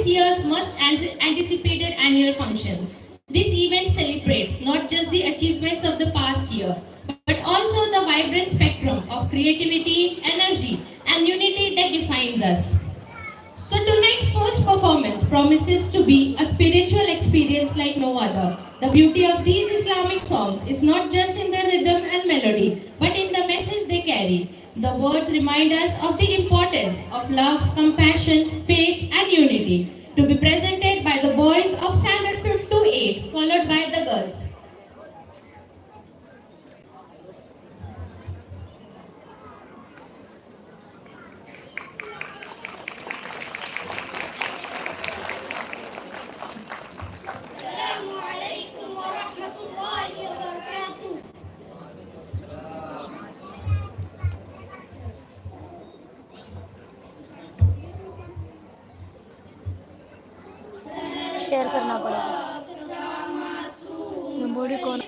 this year's most anticipated annual function. This event celebrates not just the achievements of the past year, but also the vibrant spectrum of creativity, energy, and unity that defines us. So tonight's first performance promises to be a spiritual experience like no other. The beauty of these Islamic songs is not just in the rhythm and melody, but in the message they carry. The words remind us of the importance of love, compassion, faith, and unity. To be presented by the boys of standard 5 to 8, followed by the girls. Share करना पड़ेगा body कौन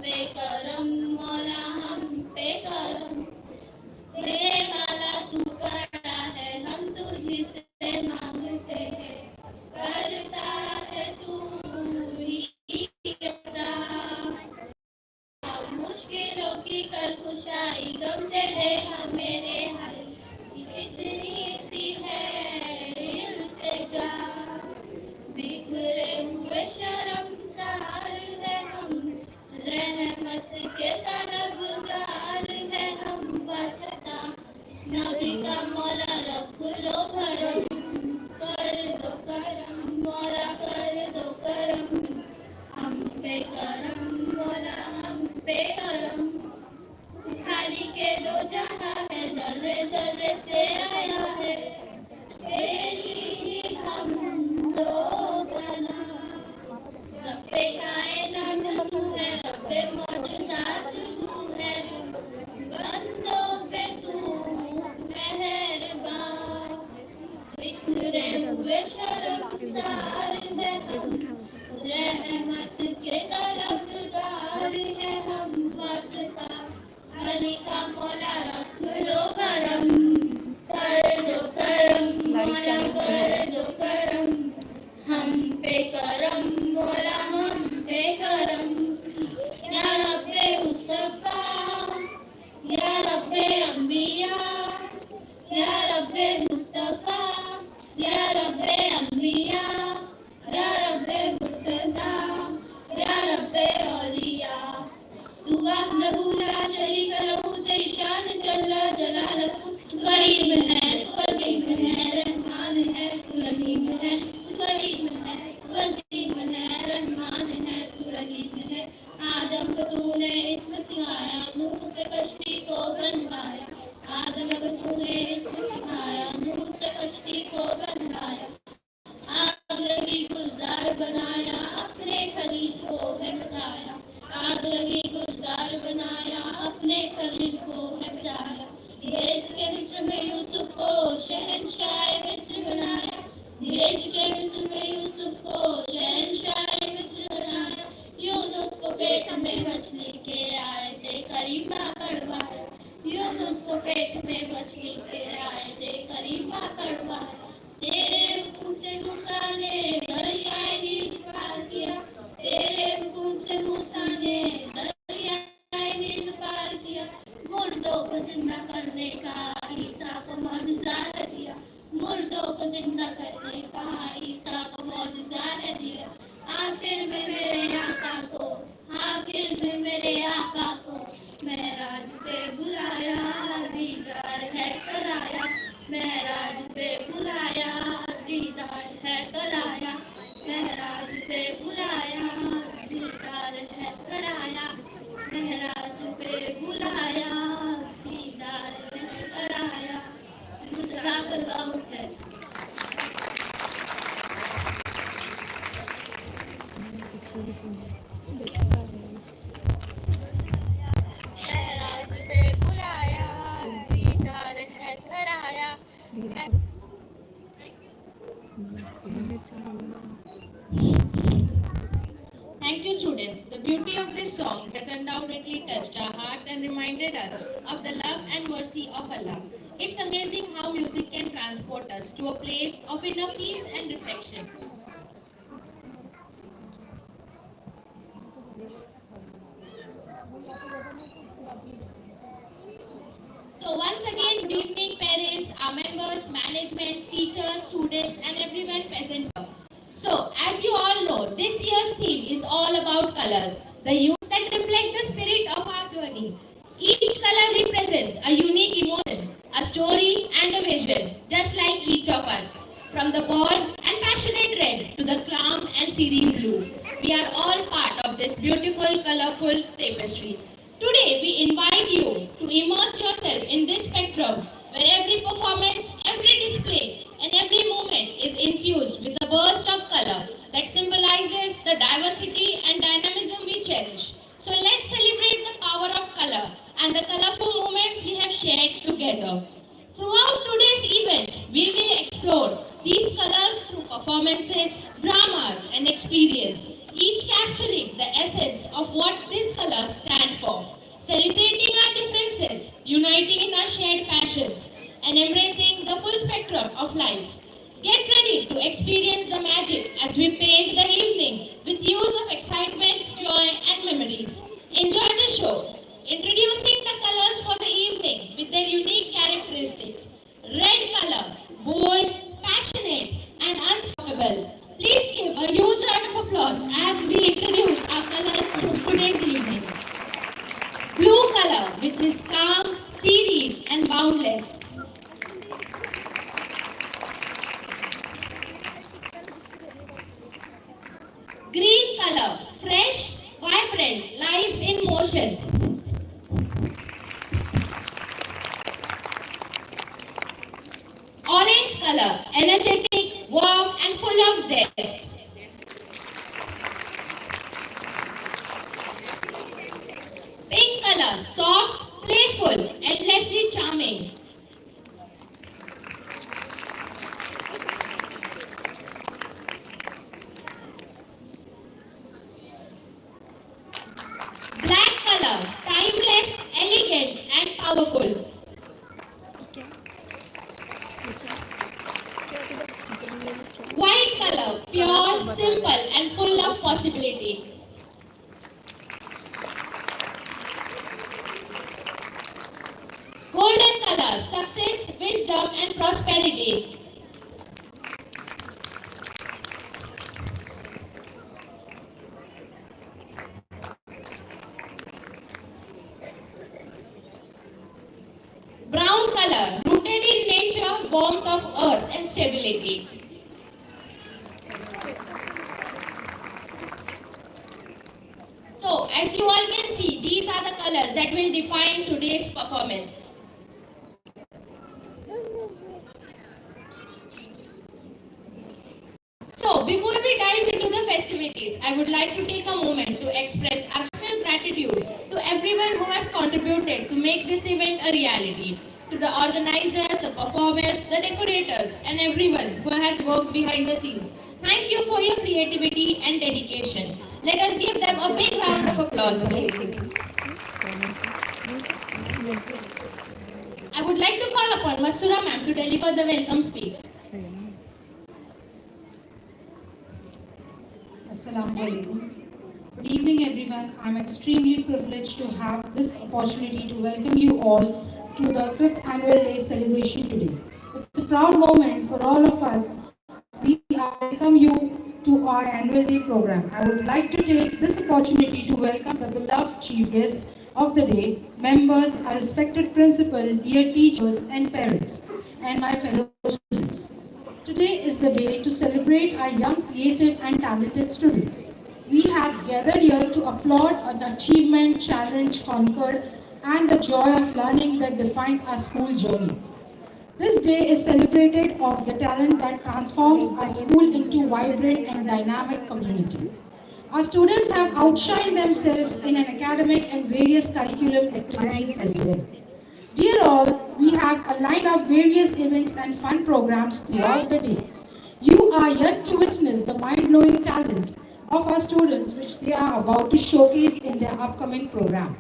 पे करम मौला हम पे करम देने वाला तू बड़ा है हम तुझी से मांगते हैं करता है तू ही अता मुश्किलों की कर कुशाई गम से दे हम मेरे हल इतनी सी है इल्तिजा बिखरे हुए शर्मसार है हम रहमत के तलबगार है हम वास्ता नबी का मौला रख लो भरम कर दो करम मौला कर दो करम हम पे करम मौला हम पे करम खाली के दो जहां है जर्रे जर्रे से आया है तेरी ही हम दो सना रब्बे कायनात तू है रब्बे मौजूदात तू है बंदों पे तू मेहरबान बिखरे हुए शर्मसार है हम रहमत के तलबगार है हम वास्ता अली का मौला रख लो करम कर दो करम मौला कर दो करम हम पे करम मौला हम पे करम या रब्बे मुस्तफा या रब्बे अंबिया या रब्बे मुस्तफा या रब्बे अंबिया या रब्बे मुस्तफा या रब्बे औलिया तू वहदहू ला शरीक लहू तेरी शान जल्ला जलालहू तू करीम है तू अजीम है रहमान है तू रहीम है तू करीम है तू अजीम है रहमान है तू रहीम है आदम को तूने इसमें सिखाया नूह से कश्ती को बनवाया आदम को तूने इसमें सिखाया नूह से कश्ती को बनवाया आग लगी गुलजार बनाया अपने खलील को है बचाया आग लगी गुलजार बनाया अपने खलील को है बचाया भेज के मिस्र में यूसुफ को शहंशाह मिस्र बनाया भेज के मिस्र में यूसुफ को शहंशाह मिस्र बनाया यूनुस को पेट में मछली के आए थे करीमा कड़वाया यूनुस को पेट में मछली के आए थे करीमा कड़वाया तेरे हुक्म से मूसा ने दरियाए नील पार किया तेरे हुक्म से मूसा ने दरियाए नील पार किया मुर्दों को जिंदा करने का ईसा को मौजूदा है दिया मुर्दों को जिंदा करने का ईसा को मौजूदा है दिया आखिर में मेरे आका को आखिर में मेरे आका को महराज पे बुलाया दीदार है कराया महराज पे बुलाया दीदार है कराया महराज पे बुलाया दीदार है कराया महराज पे बुलाया दीदार है कराया जज़ाकल्लाहु खैर महराज पे बुलाया दीदार है कराया Thank you, students. The beauty of this song has undoubtedly touched our hearts and reminded us of the love and mercy of Allah. It's amazing how music can transport us to a place of inner peace and reflection. So once again, good evening parents, our members, management, teachers, students and everyone present here. So as you all know, this year's theme is all about colors, the hues that reflect the spirit of our journey. Each color represents a unique emotion, a story and a vision, just like each of us. From the bold and passionate red to the calm and serene blue, we are all part of this beautiful, colorful tapestry. Today, we invite you to immerse yourself in this spectrum where every performance, every display, and every moment is infused with a burst of color that symbolizes the diversity and dynamism we cherish. So let's celebrate the power of color and the colorful moments we have shared together. Throughout today's event, we will explore these colors through performances, dramas, and experience. each capturing the essence of what these colors stand for, celebrating our differences, uniting in our shared passions, and embracing the full spectrum of life. Get ready to experience the magic as we paint the evening with use of excitement, joy, and memories. Enjoy the show, introducing the colors for the evening with their unique characteristics. Red color, bold, passionate, and unstoppable. Please give a huge round of applause as we introduce our colors to today's evening. Blue color, which is calm, serene, and boundless. Green color, fresh, vibrant, life in motion. Orange color, energetic, warm, and full of zest. Pink color, soft, playful, endlessly charming. Black color, timeless, elegant, and powerful. White color, pure, simple, and full of possibility. Golden color, success, wisdom, and prosperity. Brown color, rooted in nature, warmth of earth, and stability. So, as you all can see, these are the colors that will define today's performance. So, before we dive into the festivities, I would like to take a moment to express our full gratitude to everyone who has contributed to make this event a reality. To the organizers, the performers, the decorators, and everyone who has worked behind the scenes. Thank you for your creativity and dedication. Let us give them a big round of applause, please. I would like to call upon Masura ma'am to deliver the welcome speech. Assalamu alaikum. Good evening, everyone. I'm extremely privileged to have this opportunity to welcome you all to the 5th Annual Day celebration today. It's a proud moment for all of us. We welcome you to our Annual Day program. I would like to take this opportunity to welcome the beloved chief guest of the day, members, our respected principal, dear teachers and parents, and my fellow students. Today is the day to celebrate our young, creative and talented students. We have gathered here to applaud an achievement, challenge, conquered, and the joy of learning that defines our school journey. This day is celebrated of the talent that transforms our school into a vibrant and dynamic community. Our students have outshined themselves in an academic and various curriculum activities as well. Dear all, we have lined up various events and fun programs throughout the day. You are yet to witness the mind-blowing talent of our students which they are about to showcase in their upcoming program.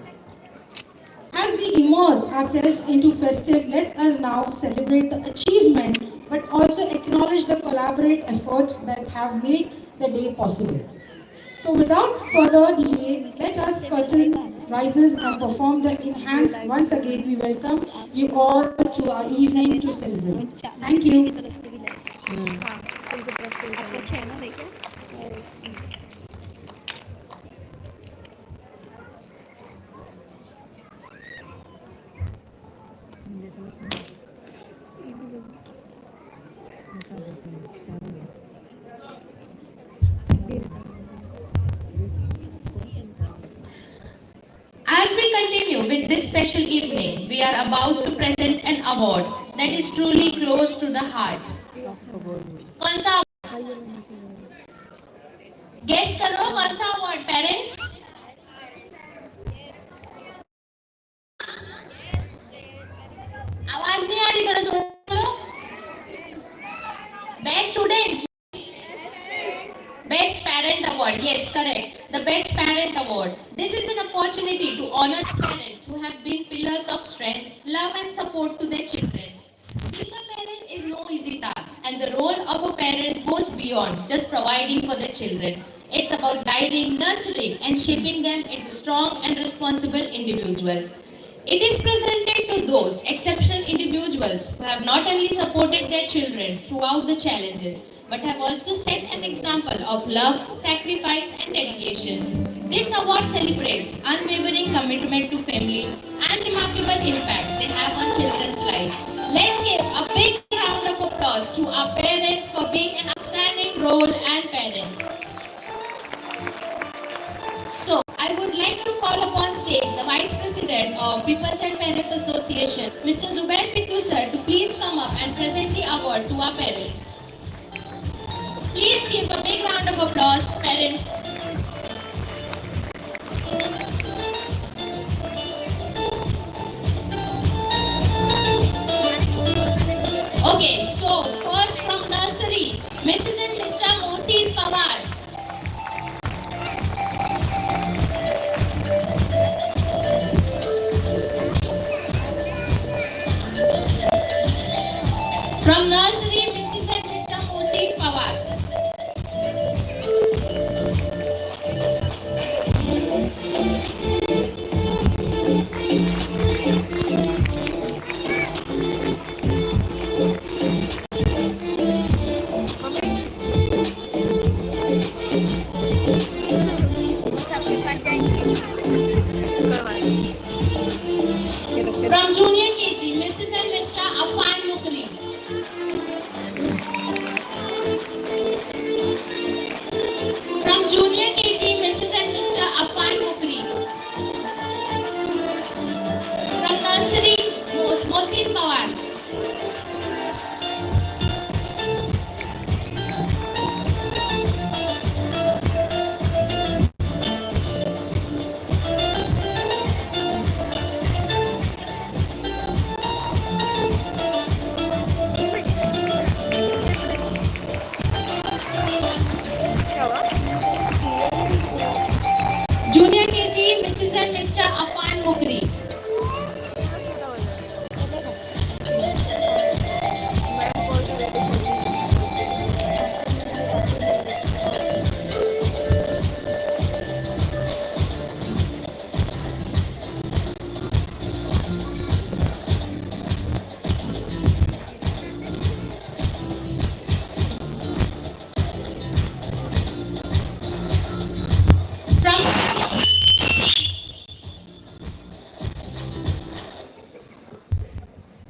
As we immerse ourselves into festive, let us now celebrate the achievement but also acknowledge the collaborative efforts that have made the day possible. So without further delay, let us curtain rises and perform the enhanced. Once again, we welcome you all to our evening to celebrate. Thank you. As we continue with this special evening, we are about to present an award that is truly close to the heart. कौन सा guess करो कौन सा award parents आवाज नहीं आ रही थोड़ा सुन लो best student best parent award yes correct opportunity to honor the parents who have been pillars of strength, love and support to their children. Being a parent is no easy task, and the role of a parent goes beyond just providing for their children. It's about guiding, nurturing, and shaping them into strong and responsible individuals. It is presented to those exceptional individuals who have not only supported their children throughout the challenges, but have also set an example of love, sacrifice, and dedication. This award celebrates unwavering commitment to family and remarkable impact they have on children's life. Let's give a big round of applause to our parents for being an outstanding role and parent. So, I would like to call upon stage the Vice President of Peoples and Parents Association, Mr. Zubair Pittu sir, to please come up and present the award to our parents. Please give a big round of applause, parents. Okay, so first from nursery, Mrs. and Mr. Mohsin Pawar. From nursery, Mrs. and Mr. Mohsin Pawar. From junior KG, Mrs. and Mr. Afan Mukri. From junior KG, Mrs. and Mr. Afan Mukri. From nursery, Mohsin Pawar. Junior KG, Mrs. and Mr. Afan Mukri.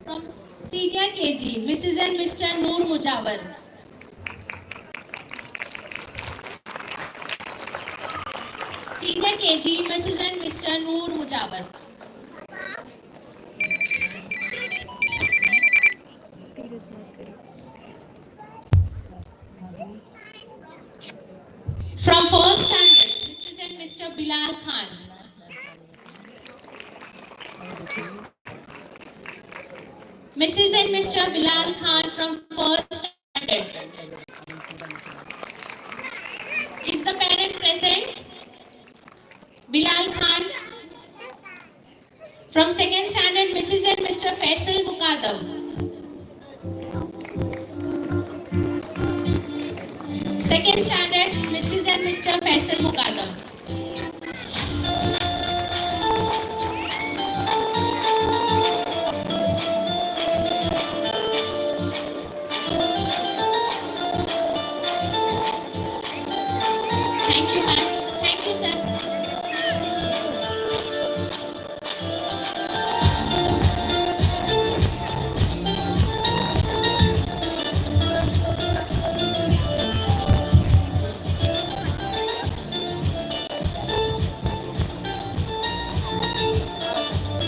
From senior KG, Mrs. and Mr. Noor Mujawar. Senior KG, Mrs. and Mr. Noor Mujawar. From first standard, Mrs. and Mr. Bilal Khan. Mrs. and Mr. Bilal Khan from first standard. Is the parent present? Bilal Khan. From second standard, Mrs. and Mr. Faisal Muqaddam. Second standard, Mrs. and Mr. Faisal Muqaddam. Thank you, ma'am. Thank you, sir.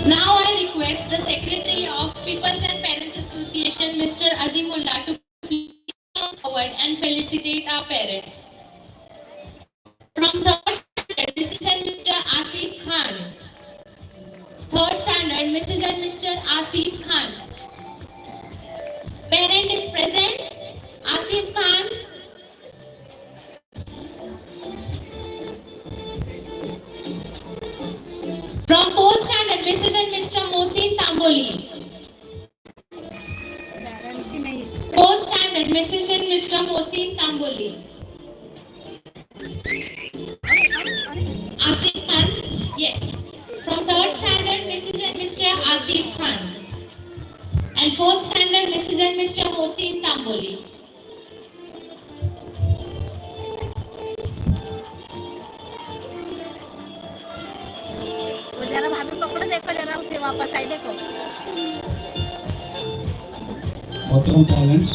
Now I request the Secretary of Peoples and Parents Association, Mr. Azimullah, to please come forward and felicitate our parents. From third standard, Mrs. and Mr. Asif Khan. Third standard, Mrs. and Mr. Asif Khan. Parent is present. Asif Khan. From 4th standard, Mrs. and Mr. Mohsin Tamboli. 4th standard, Mrs. and Mr. Mohsin Tamboli. Asif Khan, yes. From 3rd standard, Mrs. and Mr. Asif Khan. And 4th standard, Mrs. and Mr. Mohsin Tamboli. जरा भाभी पकड़ो, देखो जरा उसे वापस आई देखो। मोहतरम parents,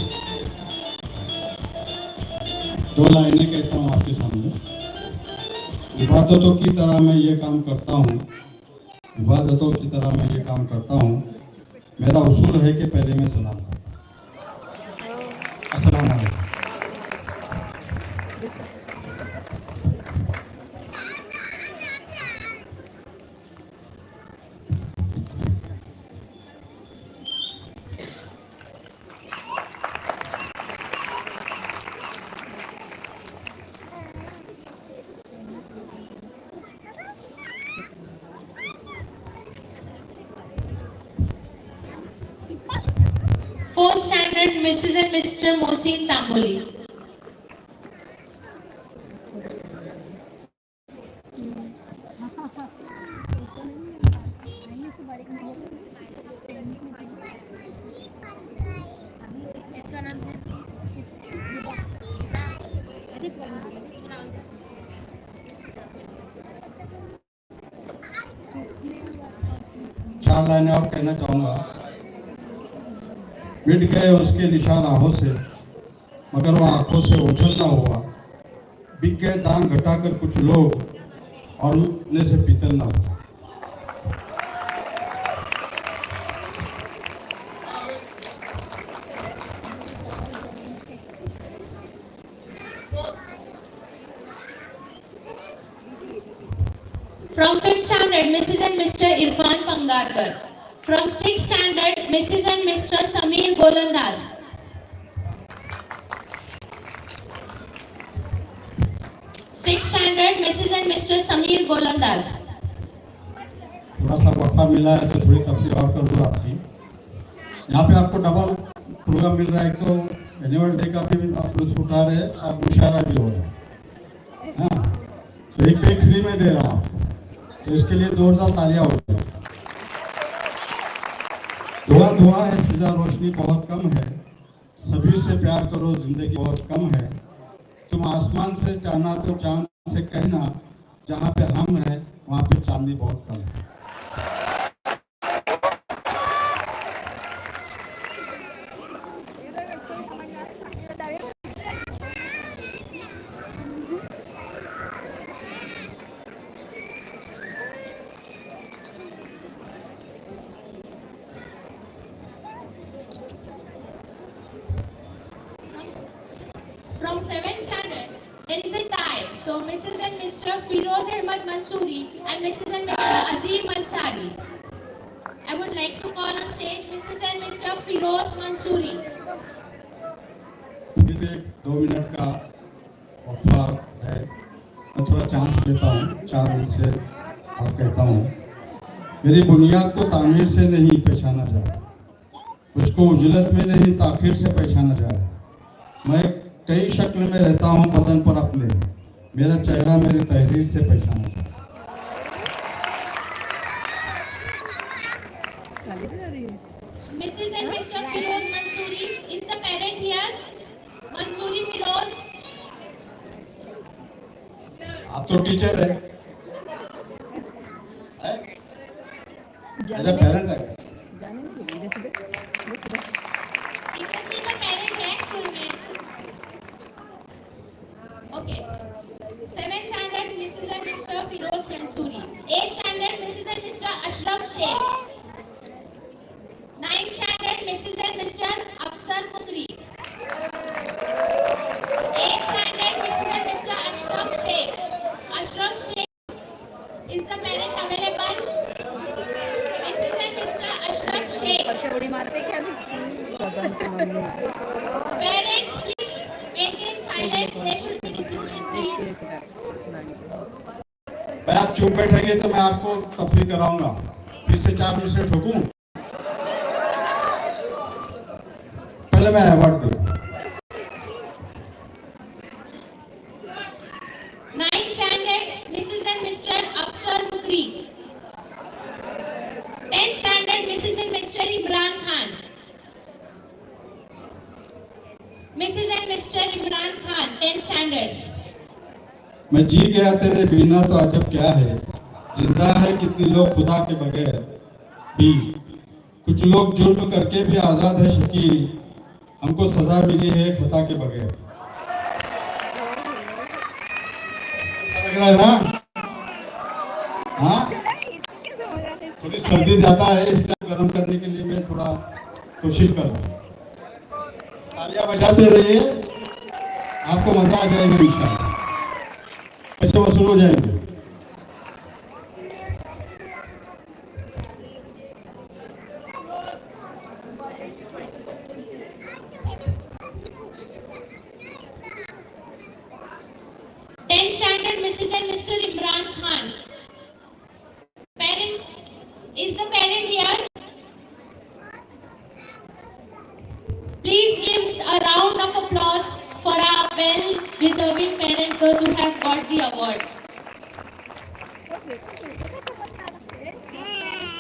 दो लाइनें कहता हूँ आपके सामने। इबादतों की तरह मैं ये काम करता हूँ, इबादतों की तरह मैं ये काम करता हूँ। मेरा उसूल है कि पहले मैं सलाम करता हूँ। अस्सलाम वालेकुम। Fourth standard, Mrs. and Mr. Mohsin Tamboli. इसका नाम है चार लाइनें और कहना चाहूँगा। मिट गए उसके निशान आहों से, मगर वो आंखों से ओझल ना हुआ। बिक गए दाम घटाकर कुछ लोग, और उनमें से पीतल ना हुआ। From 5th standard, Mrs. and Mr. Irfan Pangarkar. From 6th standard, Mrs. and Mr. Samir Golandas. 6th standard, Mrs. and Mr. Samir Golandas. थोड़ा सा वक्फा मिला है तो थोड़ी तफसील और कर दूँ आपकी। यहाँ पे आपको डबल प्रोग्राम मिल रहा है। एक तो एनुअल डे का भी आप लुत्फ उठा रहे हैं और मुशायरा भी हो रहा है। हाँ, तो एक पेज फ्री में दे रहा हूँ, तो इसके लिए 2000 तालियां हो गई। दुआ है फिजा रोशनी बहुत कम है, सभी से प्यार करो जिंदगी बहुत कम है। तुम आसमान से जाना तो चांद से कहना, जहाँ पे हम हैं वहाँ पे चांदनी बहुत कम है। From 7th standard, there is a tie. So Mrs. and Mr. Firoz Ahmad Mansoori and Mrs. and Mr. Azim Ansari. I would like to call on stage Mrs. and Mr. Firoz Mansoori. फिर एक 2 minute का वक्फा है, मैं थोड़ा chance देता हूँ। 4 minute से और कहता हूँ, मेरी बुनियाद को तामीर से नहीं पहचाना जाए, उसको उजलत में नहीं ताखिर से पहचाना जाए। मैं कई शक्ल में रहता हूँ बदन पर अपने, मेरा चेहरा मेरी तहरीर से पहचाना जाए। Mrs. and Mr. Firoz Mansoori is the parent here. Mansoori Firoz. आप तो टीचर है, एज अ पेरेंट है। Teachers की तो parent है स्कूल में. Okay. 7th standard, Mrs. and Mr. Firoz Mansoori. 8th standard, Mrs. and Mr. Ashraf Sheikh. 9th standard, Mrs. and Mr. Afsar Mundri. 8th standard, Mrs. and Mr. Ashraf Sheikh. Ashraf Sheikh is the parent available. Mrs. and Mr. Ashraf Sheikh. उड़ी मारते क्या अभी? Parents, please maintain silence. They should be disciplined, please. मैं चुप बैठेंगे तो मैं आपको तफरी कराऊंगा। फिर से 4 मिनट से ठोकूं? पहले मैं अवार्ड दूं। 9th standard, Mrs. and Mr. Afsar Mukri. 10th standard, Mrs. and Mr. Imran Khan. Mrs. and Mr. Imran Khan, 10th standard. मैं जी गया तेरे बिना तो अजब क्या है, जिंदा है कितने लोग खुदा के बगैर भी, कुछ लोग जुल्म करके भी आजाद है शकील, हमको सजा मिली है खता के बगैर। अच्छा लग रहा है ना? हाँ, थोड़ी सर्दी ज्यादा है इसलिए गर्म करने के लिए मैं थोड़ा कोशिश कर रहा हूँ। तालियां बजाते रहिए, आपको मजा आ जाएगा इंशाल्लाह। पैसे वसूल हो जाएंगे। Tenth standard, Mrs. and Mr. Imran Khan. Parents, is the parent here? Please give a round of applause for our well-deserving parents, those who have got the award.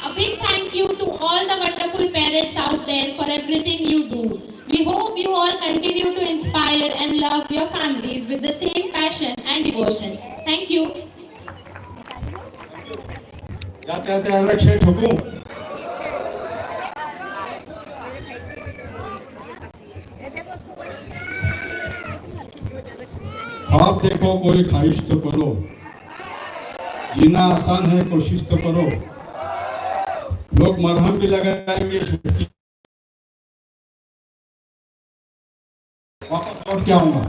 A big thank you to all the wonderful parents out there for everything you do. We hope you all continue to inspire and love your families with the same passion and devotion. Thank you. जाते जाते अलग शेर ठोकूं? ख्वाब देखो कोई ख्वाहिश तो करो, जीना आसान है कोशिश तो करो, लोग मरहम भी लगाएंगे वापस लौट के आऊंगा।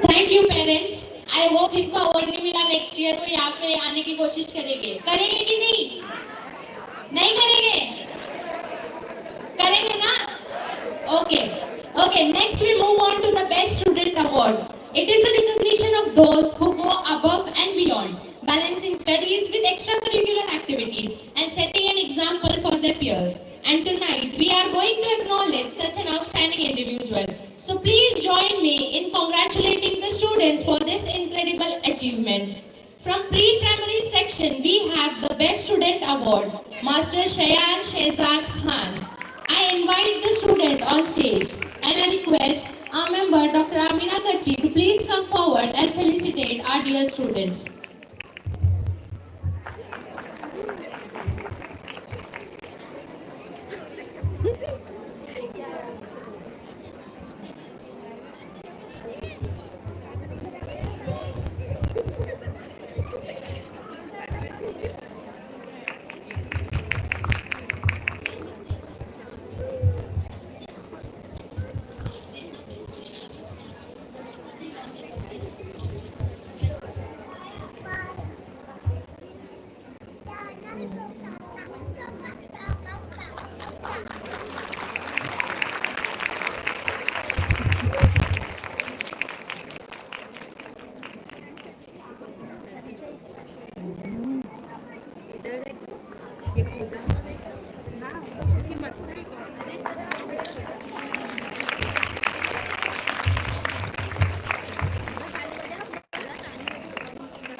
Thank you parents. I hope जिनको अवार्ड नहीं मिला नेक्स्ट ईयर वो यहाँ पे आने की कोशिश करेंगे कि नहीं? नहीं करेंगे? करेंगे ना? Okay, next we move on to the Best Student Award. It is a recognition of those who go above and beyond, balancing studies with extracurricular activities and setting an example for their peers. And tonight we are going to acknowledge such an outstanding individual. So please join me in congratulating the students for this incredible achievement. From pre-primary section we have the Best Student Award, Master Shayan Shehzad Khan. I invite the student on stage and I request our member Dr. Amina Kachi to please come forward and felicitate our dear students.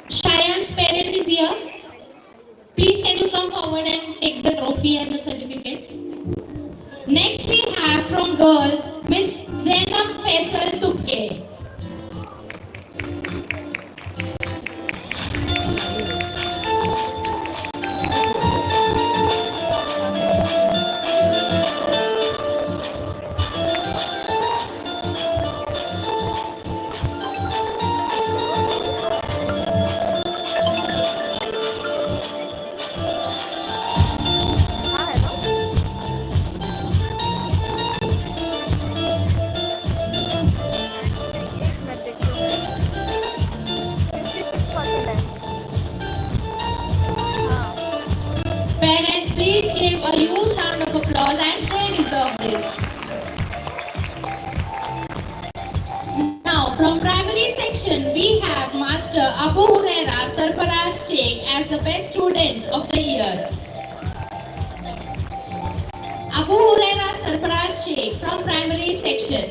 Shayan's parent is here. Please can you come forward and take the trophy and the certificate. Next we have from girls Miss Zainab Faisal Tupke. Parents, please give a huge round of applause as they deserve this. Now, from primary section, we have Abu Huraira Sarfaraz Sheikh as the best student of the year. Abu Huraira Sarfaraz Sheikh from primary section.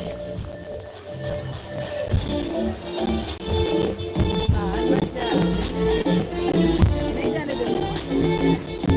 नहीं जाने दूंगी।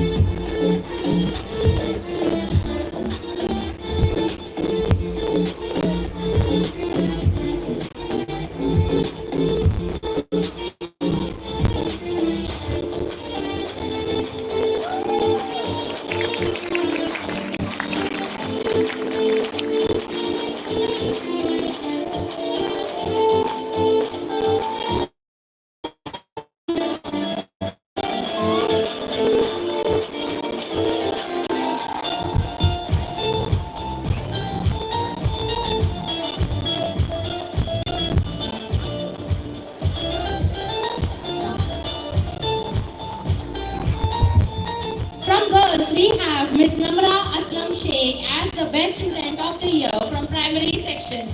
From girls, we have Miss Namra Aslam Sheikh as the best student of the year from primary section.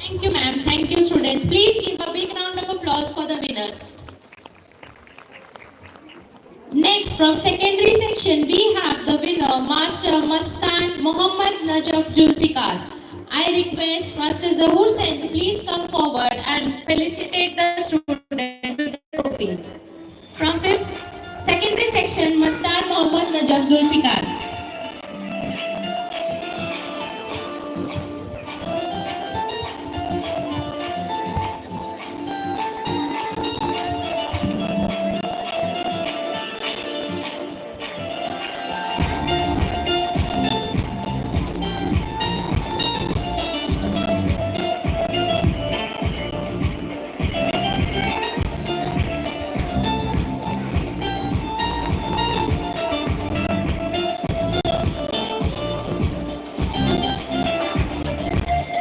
Thank you, ma'am. Thank you, students. Please give a big round of applause for the winners. Next, from secondary section, we have the winner, Master Mastan Muhammad Najaf Julfikar. I request Master Zahur Sen to please come forward and felicitate the students.